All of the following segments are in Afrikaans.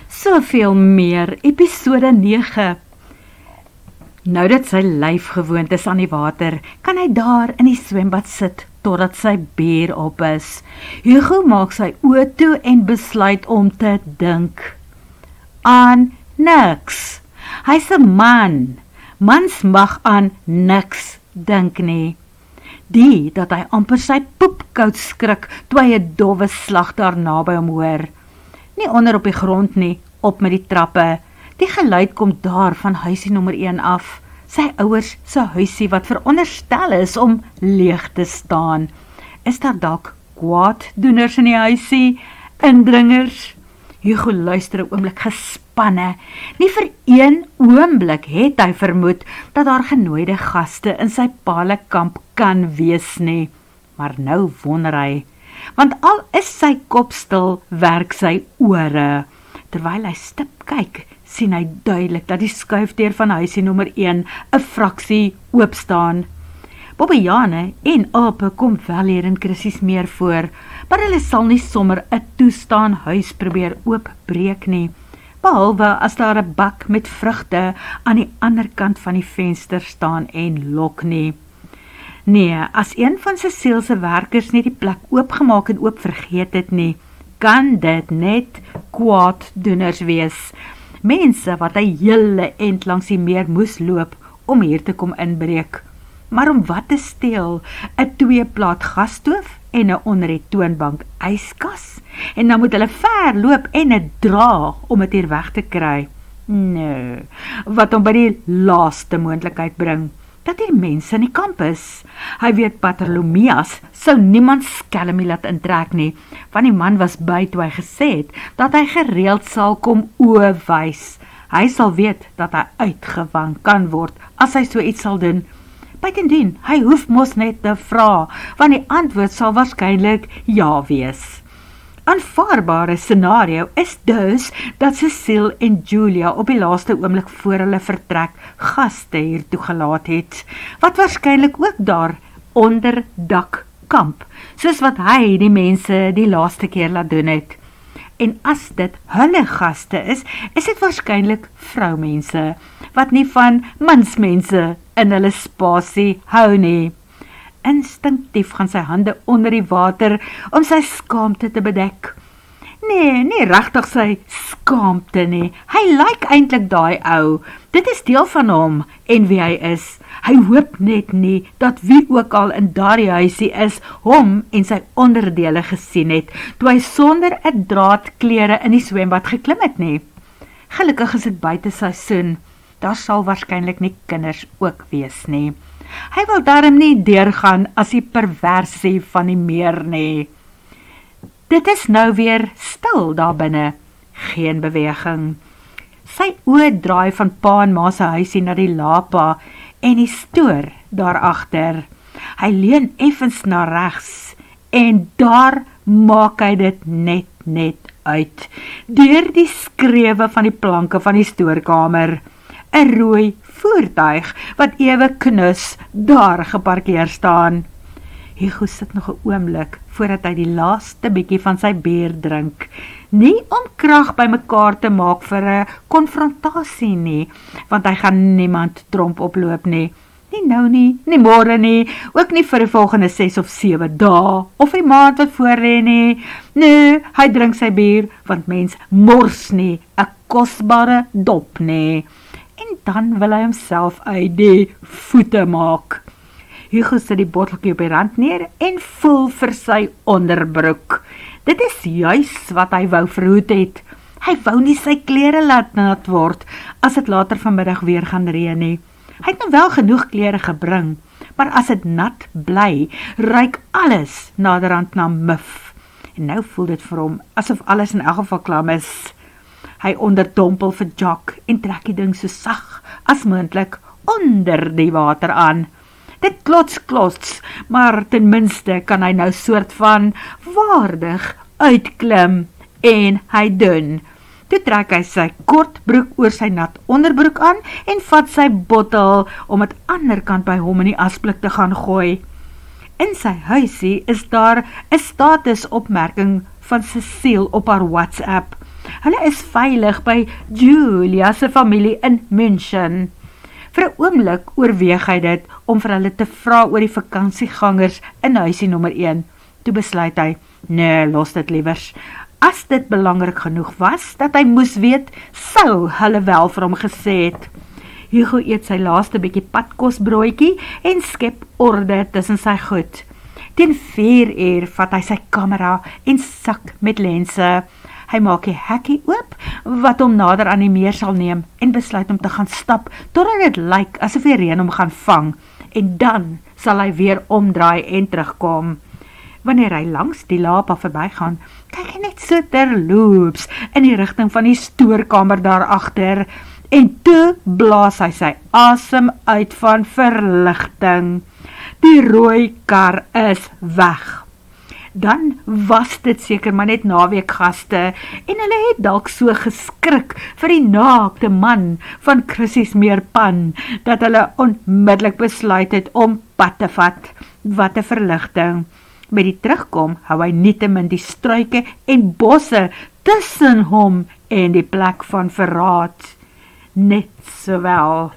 Soveel meer, episode 9. Nou dat sy lyf gewoond is aan die water, kan hy daar in die swembad sit, totdat sy beer op is. Hugo maak sy oë toe en besluit om te dink. Aan niks. Hy's 'n man. Mans mag aan niks dink nie. Die dat hy amper sy poepkout skrik, toe hy 'n dowwe slag daar naby hom hoor. Nie onder op die grond nie, op met die trappe. Die geluid kom daar van huisie nommer 1 af. Sy ouers se huisie wat veronderstel is om leeg te staan. Is daar dalk kwaaddoeners in die huisie? Indringers? Hugo luister 'n oomblik gespanne. Nie vir een oomblik het hy vermoed dat daar genooide gaste in sy palenkamp kan wees nie. Maar nou wonder hy, want al is sy kop stil, werk sy ore. Terwyl hy stip kyk, sien hy duidelik dat die skuifdeur van huisie nommer 1 'n fraksie oopstaan. Bobbejane en ape kom wel hier in krisis meer voor, maar hulle sal nie sommer 'n toestaan huis probeer oopbreek nie, behalwe as daar 'n bak met vrugte aan die ander kant van die venster staan en lok nie. Nee, as een van Cecile se werkers nie die plek oopgemaak en oop vergeet het nie, kan dit net kwaaddoeners wees. Mense wat 'n hele end langs die meer moes loop om hier te kom inbreek. Maar om wat te steel? 'n 2-plaat gasstoof en 'n onder die toonbank yskas? En dan moet hulle ver loop en 'n dra om dit hier weg te kry. Nee, wat hom by die laaste moontlikheid bring, dat hier mense in die kamp is. Hy weet Bartholomeus sou niemand skelmie laat intrek nie, want die man was by toe hy gesê het, dat hy gereeld sal kom oowys. Hy sal weet dat hy uitgewang kan word, as hy so iets sal doen. Buitendien, hy hoef mos net te vra, want die antwoord sal waarskynlik ja wees. Aanvaarbare scenario is dus dat Cecile en Julia op die laaste oomblik voor hulle vertrek gaste hier toegelaat het, wat waarskynlik ook daar onder dak kamp, soos wat hy die mense die laaste keer laat doen het. En as dit hulle gaste is dit waarskynlik vroumense, wat nie van mansmense in hulle spasie hou nie. Instinktief gaan sy hande onder die water om sy skaamte te bedek. Nee, nie regtig sy skaamte nie. Hy lyk eintlik daai ou. Dit is deel van hom en wie hy is. Hy hoop net nie dat wie ook al in daardie huisie is, hom en sy onderdele gesien het, toe hy sonder 'n draad klere in die swembad geklim het nie. Gelukkig is dit buite seisoen. Daar sal waarskynlik nie kinders ook wees nie. Hy wil daarom nie deurgaan as die perversie van die meer nie. Dit is nou weer stil daar binne, geen beweging. Sy oë draai van pa en ma se huisie na die lapa en die stoor daarachter. Hy leun effens na regs en daar maak hy dit net uit. Deur die skrewe van die planke van die stoorkamer. 'n rooi voertuig wat ewe knus daar geparkeer staan. Hugo sit nog 'n oomblik voordat hy die laaste bietjie van sy bier drink. Nie om krag by mekaar te maak vir 'n konfrontasie nie, want hy gaan niemand tromp oploop nie. Nie nou nie, nie môre nie, ook nie vir die volgende 6 of 7 dae, of die maand wat voor lê nie. Nee, hy drink sy bier, want mens mors nie 'n kosbare dop nie. En dan wil hy homself uit die voete maak. Hugo sit die botteltjie op die rand neer en voel vir sy onderbroek. Dit is juis wat hy wou verhoed het. Hy wou nie sy klere laat nat word, as dit later vanmiddag weer gaan reën nie. Hy het nou wel genoeg klere gebring, maar as dit nat bly, ruik alles naderhand na muf. En nou voel dit vir hom, asof alles in elk geval klam is. Hy onderdompel vir Jock en trek die ding so sag as moontlik onder die water aan. Dit klots, maar ten minste kan hy nou soort van waardig uitklim en hy doen. Toe trek hy sy kort broek oor sy nat onderbroek aan en vat sy bottel om het ander kant by hom in die asblik te gaan gooi. In sy huisie is daar 'n statusopmerking van Cecile op haar WhatsApp. Hulle is veilig by Julia se familie in München. Vir 'n oomblik oorweeg hy dit om vir hulle te vra oor die vakansiegangers in huisie nommer 1. Toe besluit hy, nee, los dit liewers. As dit belangrik genoeg was, dat hy moes weet, sou hulle wel vir hom gesê het. Hugo eet sy laaste bietjie padkosbroodjie en skep orde tussen sy goed. Teen 4 uur vat hy sy kamera en sak met lense. Hy maak die hekkie oop, wat hom nader aan die meer sal neem, en besluit om te gaan stap, totdat dit lyk asof die reën hom gaan vang, en dan sal hy weer omdraai en terugkom. Wanneer hy langs die lapa verbygaan, kyk hy net so terloops in die rigting van die stoorkamer daarachter, en toe blaas hy sy asem uit van verligting. Die rooi kar is weg. Dan was dit seker maar net naweekgaste, en hulle het dalk so geskrik vir die naakte man van Chrissy's Meerpan, dat hulle onmiddellik besluit het om pad te vat. Wat 'n verligting. Met die terugkom hou hy nietemin die struike en bosse tussen hom en die plek van verraad. Net sowel,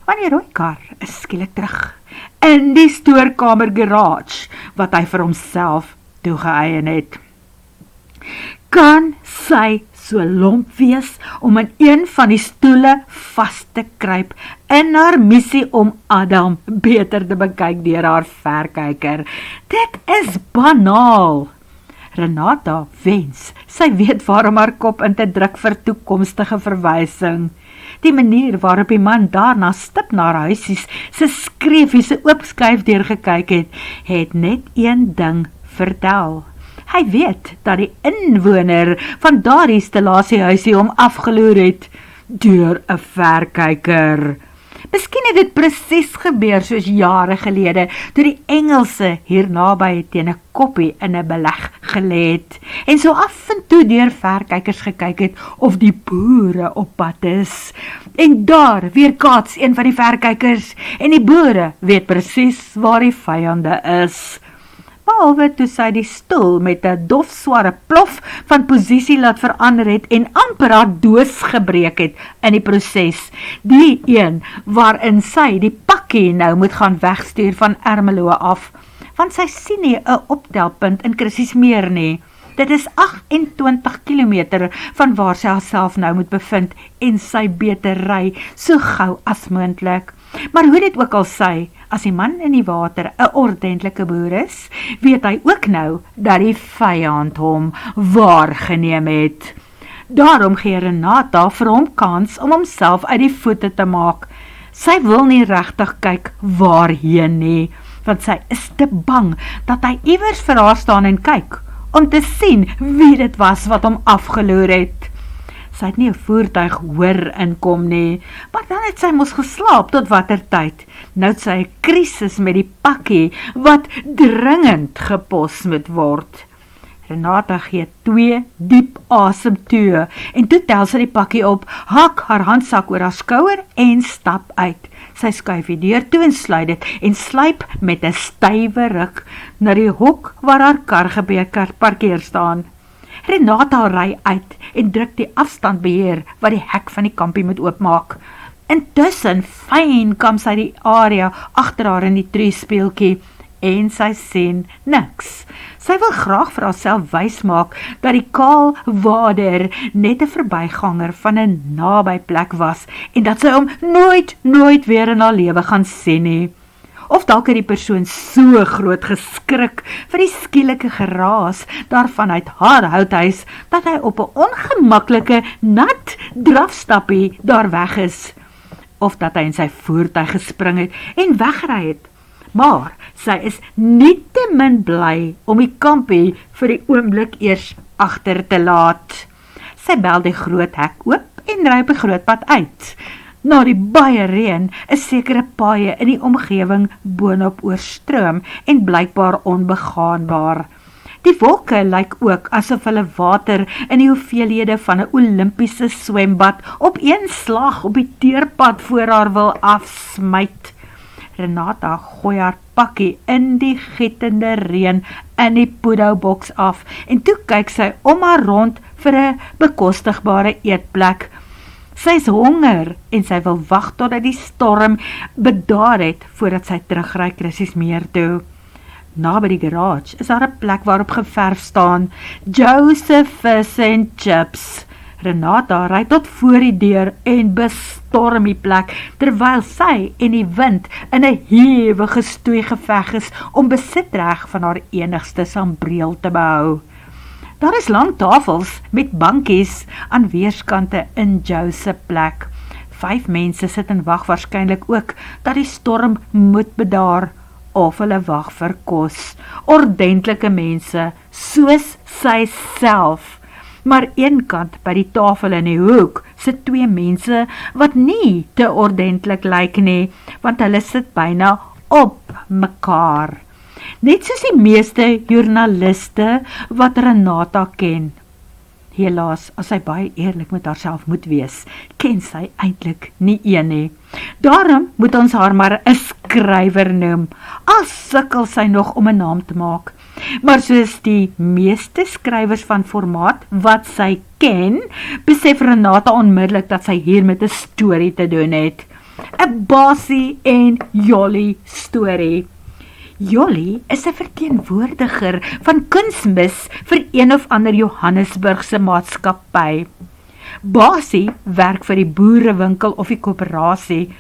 want die rooi kar is skielik terug in die stoorkamer garage, wat hy vir homself toegeëien het. Kan sy so lomp wees om in een van die stoele vas te kruip in haar missie om Adam beter te bekyk deur haar verkyker? Dit is banaal. Renata wens sy weet waarom haar kop in te druk vir toekomstige verwysing. Die manier waarop die man daarna stip na haar huisies se skreefie se oopskuif deurgekyk het net een ding vertel. Hy weet dat die inwoner van daardie stallasiehuisie hom afgeloer het deur 'n verkyker. Miskien het dit presies gebeur soos jare gelede, toe die Engelse hier naby teen 'n koppie in 'n beleg gelê het, en so af en toe deur verkykers gekyk het of die boere op pad is. En daar weerkaats een van die verkykers, en die boere weet presies waar die vyande is. Behalwe toe sy die stoel met 'n dofsware plof van posisie laat verander het en amper haar doos gebreek het in die proses. Die een waarin sy die pakkie nou moet gaan wegstuur van Ermelo af, want sy sien nie 'n optelpunt in Chrissy's Meer nie. Dit is 28 kilometer van waar sy haarself nou moet bevind en sy beter ry so gou as moontlik. Maar hoe dit ook al sy, as die man in die water 'n ordentlike boer is, weet hy ook nou dat die vyand hom waargeneem het. Daarom gee Renata vir hom kans om homself uit die voete te maak. Sy wil nie regtig kyk waarheen nie, want sy is te bang dat hy iewers vir haar staan en kyk, om te sien wie dit was wat hom afgeloer het. Sy het nie 'n voertuig hoor inkom nie, maar dan het sy mos geslaap tot watter tyd. Nou het sy 'n krisis met die pakkie, wat dringend gepos moet word. Renata gee 2 diep asem toe, en toe tel sy die pakkie op, hak haar handsak oor haar skouer en stap uit. Sy skuif die deur toe en sluit dit, en sluip met 'n stywe ruk na die hok waar haar kar geparkeer staan. Renata ry uit en druk die afstandbeheer wat die hek van die kampie moet oopmaak. Intussen fyn kam sy die area agter haar in die treespeeltjie en sy sien niks. Sy wil graag vir haarself wys maak dat die kaal wader net 'n verbyganger van 'n naby plek was en dat sy hom nooit weer in haar lewe gaan sien nie. Of dalk het die persoon so groot geskrik vir die skielike geraas daarvan uit haar houthuis, dat hy op 'n ongemaklike nat drafstappie daar weg is. Of dat hy in sy voertuig gespring het en weggery het. Maar sy is nietemin bly om die kampie vir die oomblik eers agter te laat. Sy bel die groot hek oop en ry op die groot pad uit. Na die baie reën is sekere paaie in die omgewing boonop oorstroom en blykbaar onbegaanbaar. Die wolke lyk ook asof hulle water in die hoeveelhede van 'n Olimpiese swembad op een slag op die teerpad voor haar wil afsmyt. Renata gooi haar pakkie in die gietende reën in die poedouboks af en toe kyk sy om haar rond vir 'n bekostigbare eetplek. Sy is honger en sy wil wag totdat die storm bedaar het voordat sy terugry Chrissiesmeer toe. Na by die garage is daar 'n plek waarop geverf staan Joseph Fish and Chips. Renata ry tot voor die deur en bestorm die plek, terwyl sy en die wind in 'n hewige stoeigeveg is om besitreg van haar enigste sambreel te behou. Daar is lang tafels met bankies aan weerskante in Joe se plek. 5 mense sit en wag waarskynlik ook dat die storm moet bedaar, of hulle wag vir kos. Ordentlike mense, soos sy self. Maar eenkant by die tafel in die hoek sit 2 mense wat nie te ordentlik lyk nie, want hulle sit byna op mekaar. Net soos die meeste joernaliste wat Renata ken. Helaas, as sy baie eerlik met haarself moet wees, ken sy eintlik nie een nie. Daarom moet ons haar maar 'n skrywer noem, al sukkel sy nog om 'n naam te maak. Maar soos die meeste skrywers van formaat wat sy ken, besef Renata onmiddellik dat sy hier met 'n storie te doen het. 'n Basie en Jolly storie. Jolly is 'n verteenwoordiger van kunsmis vir een of ander Johannesburgse maatskappy. Basie werk vir die boerewinkel of die koöperasie,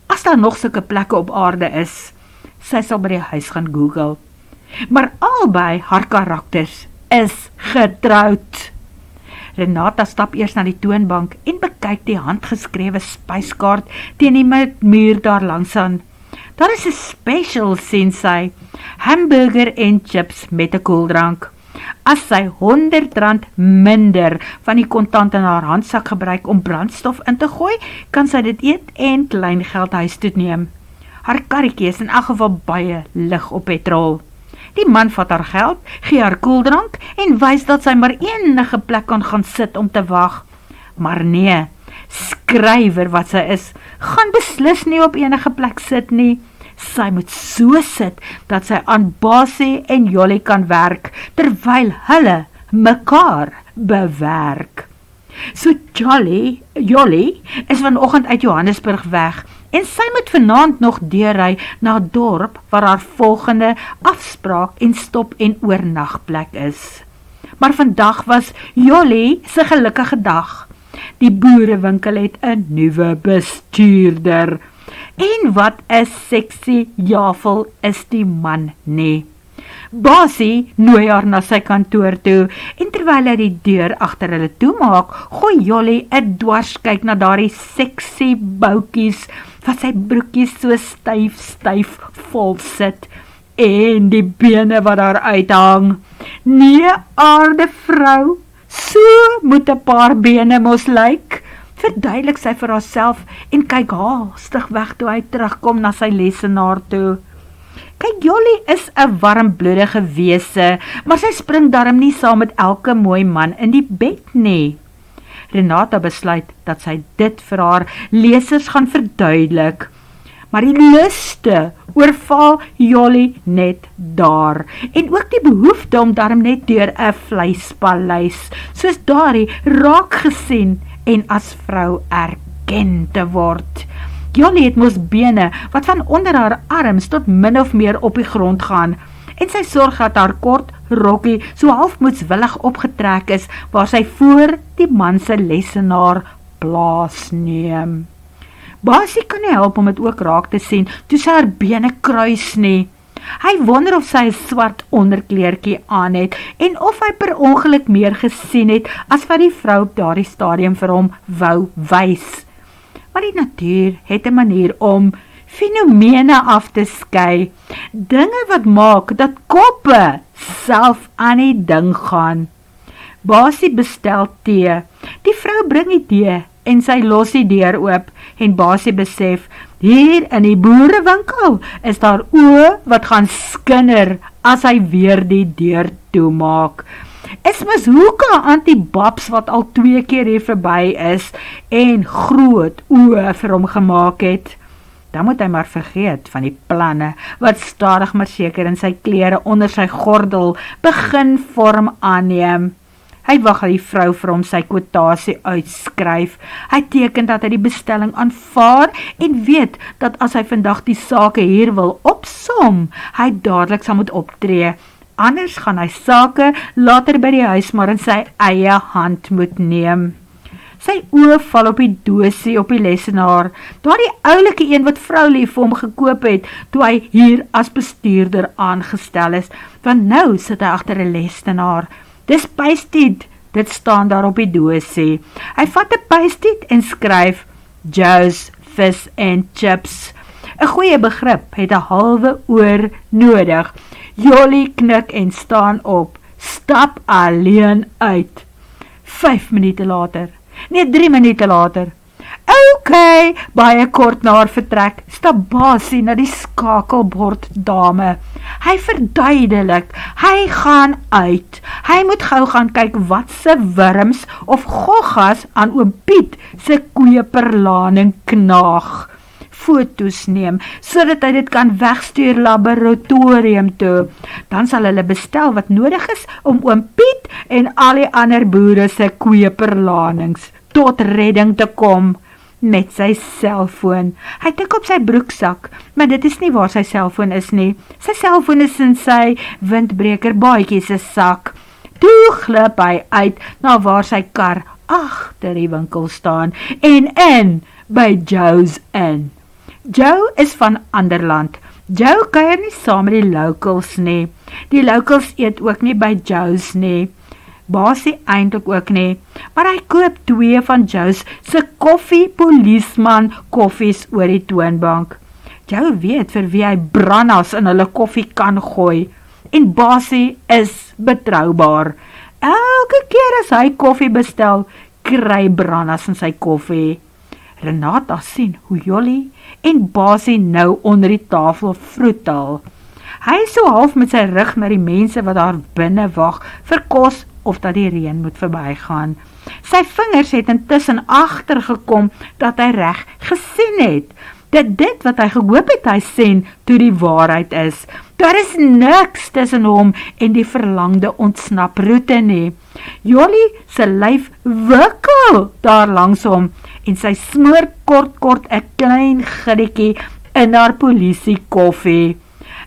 as daar nog sulke plekke op aarde is. Sy sal by die huis gaan Google. Maar albei haar karakters is getroud. Renata stap eers na die toonbank en bekyk die handgeskrewe spyskaart teen die muur daar langs aan. Daar is 'n special, sien sy, hamburger en chips met 'n koeldrank. As sy R100 minder van die kontant in haar handsak gebruik om brandstof in te gooi, kan sy dit eet en klein geld huis toe neem. Haar karretjie is in elk geval baie lig op petrol. Die man vat haar geld, gee haar koeldrank en wys dat sy maar enige plek kan gaan sit om te wag. Maar nee, skrywer wat sy is, gaan beslis nie op enige plek sit nie. Sy moet so sit dat sy aan Basie en Jolly kan werk, terwyl hulle mekaar bewerk. So Jolly is vanoggend uit Johannesburg weg en sy moet vanaand nog deurry na 'n dorp waar haar volgende afspraak en stop en oornagplek is. Maar vandag was Jolly se gelukkige dag. Die boerewinkel het 'n nuwe bestuurder. En wat 'n sexy javel is die man nie. Basie nooi haar na sy kantoor toe en terwyl hy die deur agter hulle toemaak, gooi Jolly 'n dwarskyk na daardie sexy boutjies wat sy broekies so styf vol sit en die bene wat daar uithang. Nee, aarde vrou, so moet 'n paar bene mos lyk, verduidelik sy vir haarself en kyk haastig weg toe hy terugkom na sy lesenaar toe. Kyk, Jolly is 'n warmbloedige wese, maar sy spring darm nie saam met elke mooi man in die bed nie. Renata besluit dat sy dit vir haar lesers gaan verduidelik. Maar die luste oorval Jolly net daar, en ook die behoefte om darm net deur 'n vleispaleis, soos daardie raak gesien en as vrou erken te word. Jolly het mos bene wat van onder haar arms tot min of meer op die grond gaan, en sy sorg dat haar kort rokkie so half moedswillig opgetrek is, waar sy voor die man se lesenaar plaas neem. Basie kan nie help om dit ook raak te sien, toe sy haar bene kruis nie. Hy wonder of sy 'n swart onderkleertjie aan het, en of hy per ongeluk meer gesien het, as wat die vrou op daardie stadium vir hom wou wys. Maar die natuur het 'n manier om fenomene af te skei, dinge wat maak dat koppe self aan die ding gaan. Basie bestel tee, die vrou bring die tee, en sy los die deur oop, en Basie besef, hier in die boerewinkel is daar oë wat gaan skinder, as hy weer die deur toemaak. Is mos hoeke aan die Babs wat al 2 keer hier verby is, en groot oë vir hom gemaak het. Dan moet hy maar vergeet van die planne, wat stadig maar seker in sy klere onder sy gordel begin vorm aanneem. Hy wag dat die vrou vir hom sy kwotasie uitskryf. Hy teken dat hy die bestelling aanvaar en weet dat as hy vandag die sake hier wil opsom, hy dadelik sal moet optree. Anders gaan hy sake later by die huis maar in sy eie hand moet neem. Sy oë val op die doosie op die lesenaar, daar die oulike een wat vroulie vir hom gekoop het, toe hy hier as bestuurder aangestel is, want nou sit hy agter 'n lesenaar. Dis Paysteed, dit staan daar op die doosie. Hy vat 'n Paysteed en skryf, Joe's Fish and Chips. 'n Goeie begrip het 'n halwe oor nodig. Jolly knik en staan op, stap alleen uit. 5 minute later, nee 3 minute later. OK, baie kort na haar vertrek, stap Basie na die skakelbord dame. Hy verduidelik, hy gaan uit. Hy moet gou gaan kyk wat se wurms of goggas aan oom Piet se koeperlaning knaag. Foto's neem, sodat hy dit kan wegstuur laboratorium toe. Dan sal hulle bestel wat nodig is om oom Piet en al die ander boere se koeperlanings tot redding te kom. Met sy selfoon. Hy tik op sy broeksak, maar dit is nie waar sy selfoon is nie. Sy selfoon is in sy windbreker baadjie se sak. Toe glip hy uit na waar sy kar agter die winkel staan en in by Joe's in. Joe is van ander land. Joe kuier nie saam met die locals nie. Die locals eet ook nie by Joe's nie. Basie eintlik ook nie, maar hy koop 2 van Joe's se koffie-policeman koffies oor die toonbank. Joe weet vir wie hy brannas in hulle koffie kan gooi, en Basie is betroubaar. Elke keer as hy koffie bestel, kry brannas in sy koffie. Renata sien hoe Jolly en Basie nou onder die tafel vroetel. Hy is so half met sy rug na die mense wat daar binne wag vir kos of dat die reën moet verbygaan. Sy vingers het intussen agtergekom dat hy reg gesien het. Dit wat hy gehoop het hy sien toe die waarheid is. Daar is niks tussen hom en die verlangde ontsnaproete nie. Jolly se lyf wikkel daar langs hom en sy smoor kort 'n klein giddetjie in haar polisie koffie.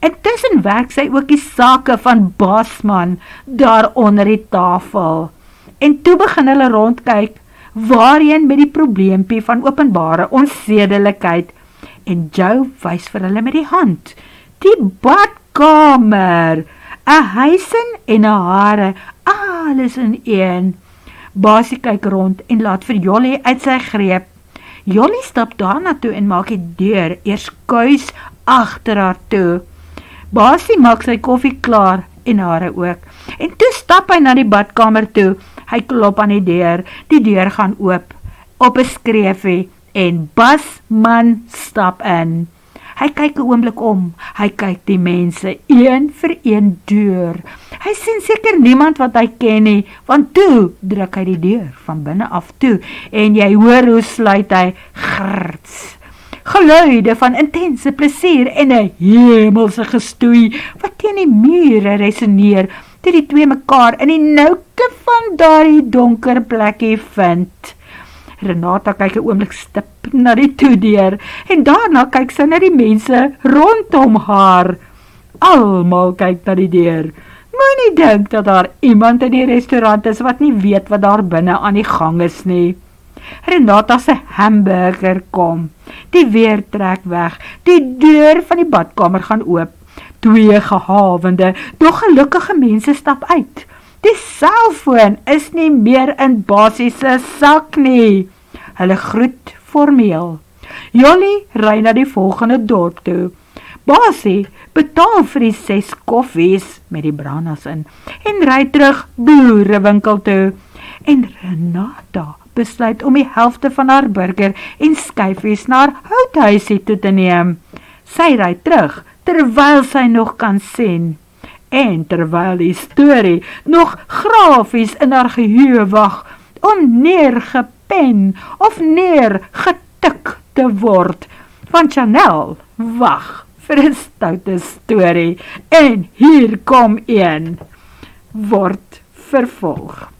Intussen werk sy ook die sake van Basman daar onder die tafel. En toe begin hulle rondkyk, waarheen met die probleempie van openbare onsedelikheid. En Joe wys vir hulle met die hand. Die badkamer, 'n huisin en 'n hare, alles in een. Basie kyk rond en laat vir Jolly uit sy greep. Jolly stap daarna toe en maak die deur eers kuis agter haar toe. Basie maak sy koffie klaar en hare ook. En toe stap hy na die badkamer toe. Hy klop aan die deur gaan oop, op 'n skreefie en Basman stap in. Hy kyk 'n oomblik om, hy kyk die mense een vir een deur. Hy sien seker niemand wat hy ken nie, want toe druk hy die deur van binne af toe en jy hoor hoe sluit hy grrts. Geluide van intense plesier en 'n hemelse gestoei wat teen die mure resoneer, toe die twee mekaar in die nouke van daardie donker plekkie vind. Renata kyk 'n oomblik stip na die toedeur en daarna kyk sy na die mense rondom haar. Almal kyk na die deur. Moenie dink dat daar iemand in die restaurant is wat nie weet wat daar binne aan die gang is nie. Renata se hamburger kom. Die weer trek weg. Die deur van die badkamer gaan oop. 2 gehavende, doch gelukkige mense stap uit. Die selfoon is nie meer in Basie se sak nie. Hulle groet formeel. Jolly ry na die volgende dorp toe. Basie betaal vir die 6 koffies met die brandas in en ry terug boerewinkel toe. En Renata besluit om die helfte van haar burger en skyfies na haar houthuisie toe te neem. Sy ry terug terwyl sy nog kan sien. En terwyl die storie nog grafies in haar geheue wag om neergepen of neergetik te word. Want Chanel wag vir 'n stoute storie en hier kom een word vervolg.